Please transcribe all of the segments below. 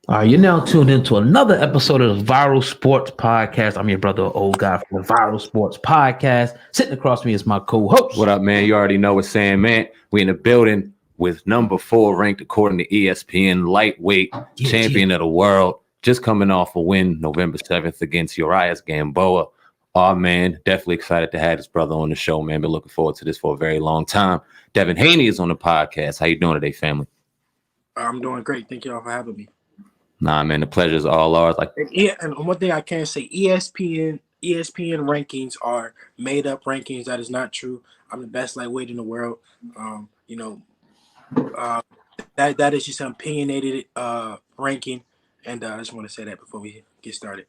All right, you're now tuned into another episode of the Viral Sports Podcast. I'm your brother, old guy from the Viral Sports Podcast. Sitting across from me is my What co-host. up, man? You already know what's saying, man. We in the building with number 4 ranked according to ESPN, lightweight champion of the world, just coming off a win November 7th against Urias Gamboa. Oh, man, definitely excited to have this brother on the show, man. Been looking forward to this for a very long time. Devin Haney is on the podcast. How you doing today, family? I'm doing great. Thank y'all for having me. Nah, man, the pleasure's all ours. And one thing I can say, ESPN rankings are made up rankings. That is not true. I'm the best lightweight in the world. Um, you know, uh, that is just an opinionated ranking, and I just want to say that before we get started.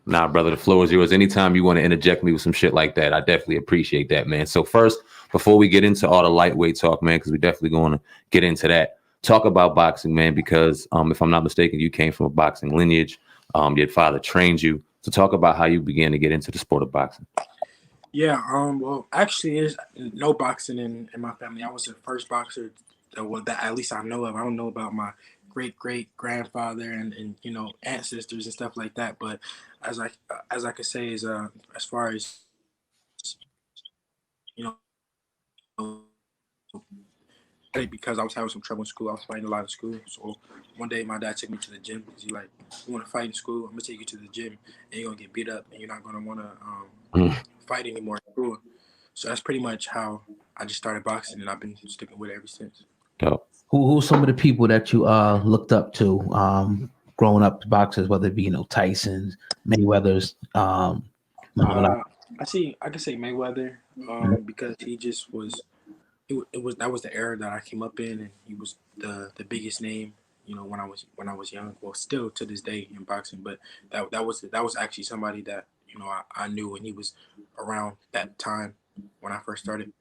Nah, brother, the floor is yours. Anytime you want to interject me with some shit like that, I definitely appreciate that, man. So first, before we get into all the lightweight talk, man, because we're definitely going to get into that, talk about boxing, man, because if I'm not mistaken, you came from a boxing lineage. Your father trained you. So talk about how you began to get into the sport of boxing. Yeah. Well, actually, there's no boxing in my family. I was the first boxer that at least I know of. I don't know about my great grandfather and ancestors and stuff like that. But as I could say is as far as you know because I was having some trouble in school. I was fighting a lot in school. So one day my dad took me to the gym because he like, you want to fight in school? I'm gonna take you to the gym and you're gonna get beat up and you're not gonna want to fight anymore in school. So that's pretty much how I just started boxing and I've been sticking with it ever since. Dope. Who's some of the people that you looked up to growing up, boxers, whether it be Tyson's, Mayweather's, Muhammad I can say Mayweather because he just was. It was that was the era that I came up in, and he was the biggest name. When I was young. Well, still to this day in boxing, but that was actually somebody that I knew when he was around that time when I first started.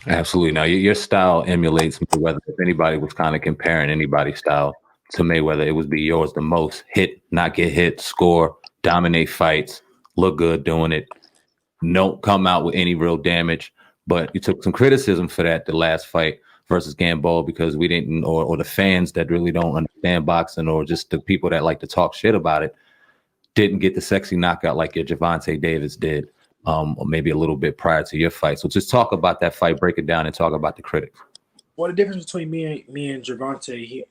Absolutely. Now, your style emulates Mayweather. If anybody was kind of comparing anybody's style to Mayweather, it would be yours the most. Hit, not get hit, score, dominate fights, look good doing it. Don't come out with any real damage. But you took some criticism for that the last fight versus Gamboa because we didn't, or the fans that really don't understand boxing, or just the people that like to talk shit about it, didn't get the sexy knockout like your Gervonta Davis did, or maybe a little bit prior to your fight. So just talk about that fight, break it down, and talk about the critics. Well, the difference between me and Gervonta,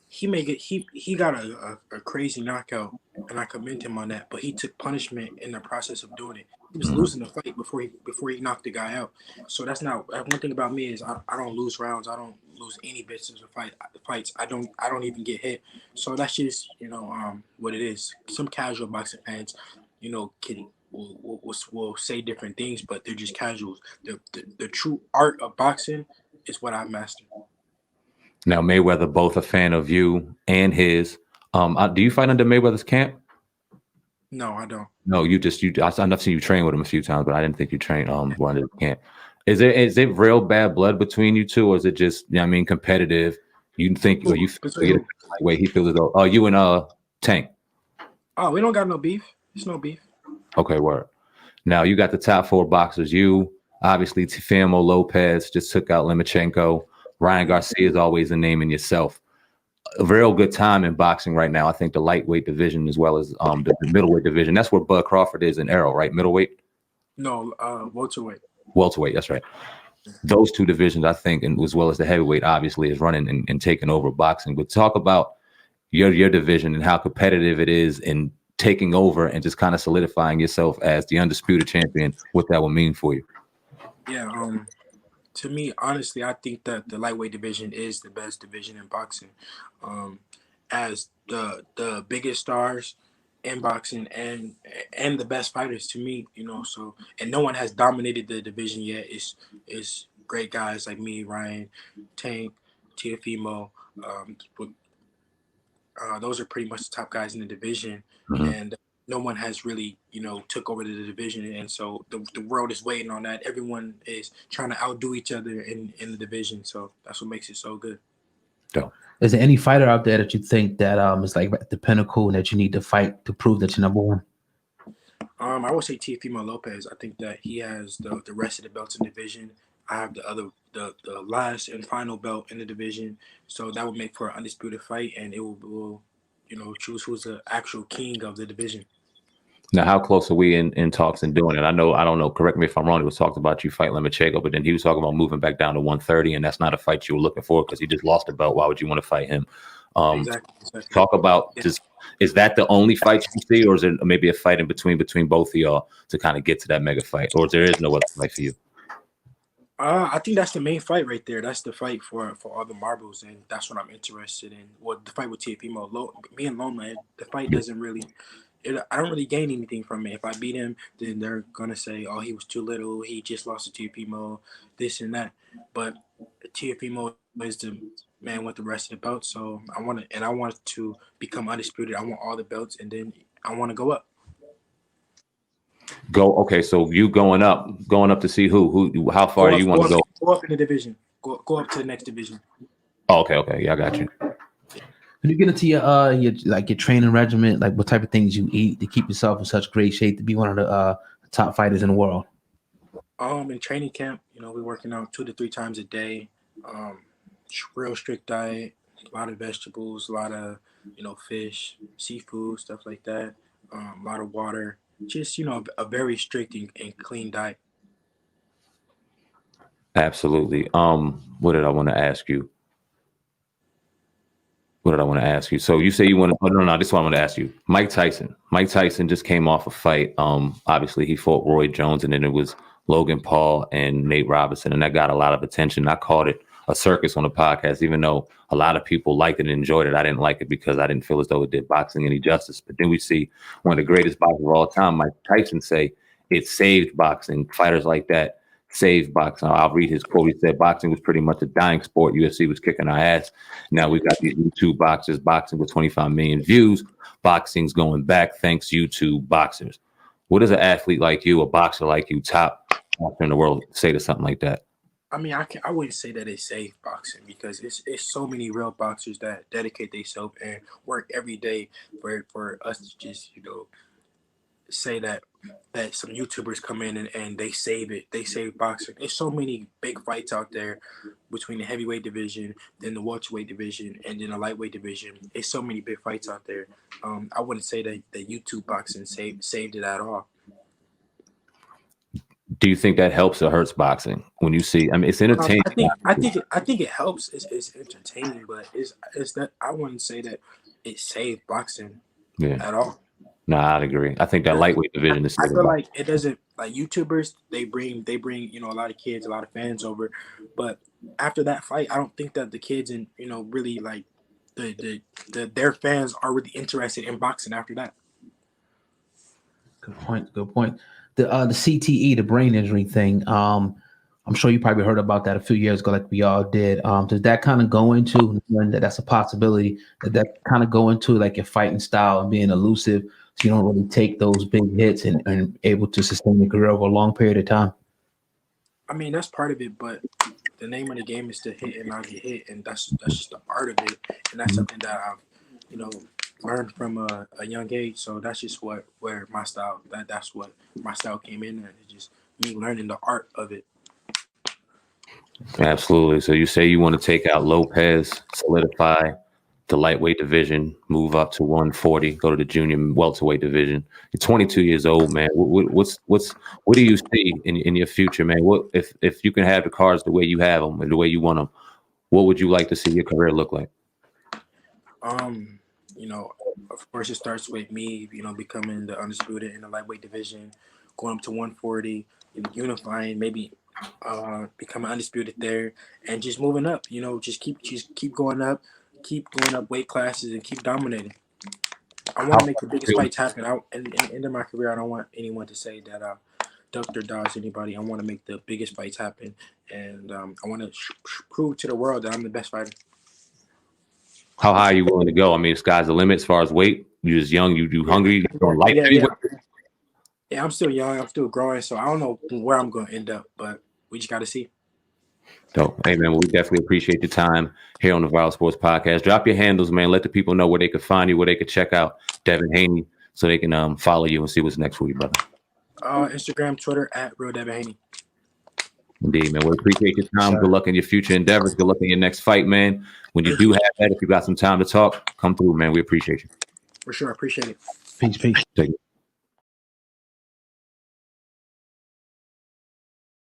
he got a crazy knockout, and I commend him on that. But he took punishment in the process of doing it. He was losing the fight before he knocked the guy out. So that's not one thing about me is I don't lose rounds. I don't lose any bits of fights. I don't even get hit. So that's just what it is. Some casual boxing fans, can will say different things, but they're just casuals. The true art of boxing is what I mastered. Now, Mayweather, both a fan of you and his. Do you fight under Mayweather's camp? No, I don't. No, I've seen you train with him a few times, but I didn't think you trained under the camp. Is it real bad blood between you two, or is it just competitive? You think or you feel like way he feels as though you and Tank. Oh, we don't got no beef. There's no beef. Okay, word. Now you got the top 4 boxers. You obviously Teofimo Lopez just took out Lemachenko. Ryan Garcia is always a name in yourself. A real good time in boxing right now. I think the lightweight division as well as the middleweight division. That's where Bud Crawford is in Arrow, right? Middleweight? No, welterweight. Welterweight, that's right. Those two divisions, I think, and as well as the heavyweight, obviously, is running and taking over boxing. But talk about your division and how competitive it is in taking over and just kind of solidifying yourself as the undisputed champion, what that will mean for you. Yeah, to me, honestly, I think that the lightweight division is the best division in boxing. Um, as the biggest stars in boxing and the best fighters to me, so and no one has dominated the division yet. It's great guys like me, Ryan, Tank, Teofimo. But those are pretty much the top guys in the division, and no one has really, took over the division, and so the world is waiting on that. Everyone is trying to outdo each other in the division, so that's what makes it so good. So, Is there any fighter out there that you think that is like at the pinnacle and that you need to fight to prove that you're number one? I would say Teofimo Lopez. I think that he has the rest of the belts in the division. I have the last and final belt in the division. So that would make for an undisputed fight, and it will choose who's the actual king of the division. Now, how close are we in talks and doing it? I don't know. Correct me if I'm wrong. It was talked about you fight Lomachenko, but then he was talking about moving back down to 130, and that's not a fight you were looking for because he just lost the belt. Why would you want to fight him? Exactly. Talk about just, is that the only fight you see, or is there maybe a fight in between both of y'all to kind of get to that mega fight, or there is no other fight for you? I think that's the main fight right there. That's the fight for all the marbles, and that's what I'm interested in. Well, the fight with Teofimo, me and Loma, the fight doesn't really. I don't really gain anything from it. If I beat him, then they're gonna say, "Oh, he was too little. He just lost to Teofimo, this and that." But Teofimo is the man with the rest of the belts, so I want to become undisputed. I want all the belts, and then I want to go up. Okay, so you going up to see who how far do you want to go? Go up in the division. Go up to the next division. Oh, okay, yeah, I got you. When you get into your training regimen, like what type of things you eat to keep yourself in such great shape to be one of the top fighters in the world? In training camp, we're working out 2 to 3 times a day. Real strict diet, a lot of vegetables, a lot of fish, seafood, stuff like that. A lot of water. Just a very strict and clean diet. Absolutely. What did I want to ask you? So you say you want to? Oh, no. This is what I want to ask you. Mike Tyson just came off a fight. Obviously he fought Roy Jones, and then it was Logan Paul and Nate Robinson, and that got a lot of attention. I called it a circus on the podcast, even though a lot of people liked it and enjoyed it. I didn't like it because I didn't feel as though it did boxing any justice. But then we see one of the greatest boxers of all time, Mike Tyson, say it saved boxing. Fighters like that saved boxing. I'll read his quote. He said, "Boxing was pretty much a dying sport. UFC was kicking our ass. Now we've got these YouTube boxers boxing with 25 million views. Boxing's going back thanks YouTube boxers." What does an athlete like you, a boxer like you, top boxer in the world, say to something like that? I mean, I wouldn't say that it saved boxing because it's so many real boxers that dedicate themselves and work every day for us to just say that some YouTubers come in and they save it. They save boxing. There's so many big fights out there between the heavyweight division, then the welterweight division, and then the lightweight division. There's so many big fights out there. I wouldn't say that YouTube boxing saved it at all. Do you think that helps or hurts boxing when you see? I mean, it's entertaining. I think it helps. It's entertaining, but it's that I wouldn't say that it saved boxing at all. No, I'd agree. I think that lightweight division is. I feel like it doesn't, like YouTubers. They bring a lot of kids, a lot of fans over, but after that fight, I don't think that the kids and really like their fans are really interested in boxing after that. Good point. The CTE, the brain injury thing. I'm sure you probably heard about that a few years ago, like we all did. Does that kind of go into, when that's a possibility, that kind of go into like your fighting style and being elusive, so you don't really take those big hits and able to sustain your career over a long period of time? I mean, that's part of it, but the name of the game is to hit and not get hit, and that's just the art of it, and that's something that I've learned from a young age. So that's just where my style that's what my style came in, and it's just me learning the art of it. Absolutely. So you say you want to take out Lopez, solidify the lightweight division, move up to 140, go to the junior welterweight division. You're 22 years old, man. What do you see in your future, man? What if you can have the cards the way you have them and the way you want them? What would you like to see your career look like? Of course, it starts with me, becoming the undisputed in the lightweight division, going up to 140, unifying, maybe becoming undisputed there, and just moving up. Just keep going up weight classes and keep dominating. I want to make the biggest fights happen. In the end of my career, I don't want anyone to say that I ducked or dodged anybody. I want to make the biggest fights happen, and I want to prove to the world that I'm the best fighter. How high are you willing to go? I mean, sky's the limit as far as weight. You're just young. You hungry. You don't like heavyweight. Yeah, I'm still young. I'm still growing, so I don't know where I'm going to end up, but we just got to see. Dope. Hey, man, we definitely appreciate your time here on the Viral Sports Podcast. Drop your handles, man. Let the people know where they could find you, where they could check out Devin Haney, so they can follow you and see what's next for you, brother. Instagram, Twitter, @RealDevinHaney. Indeed, man. We appreciate your time. Sure. Good luck in your future endeavors. Good luck in your next fight, man. When you do have that, if you got some time to talk, come through, man. We appreciate you. For sure. Appreciate it. Peace. Take it.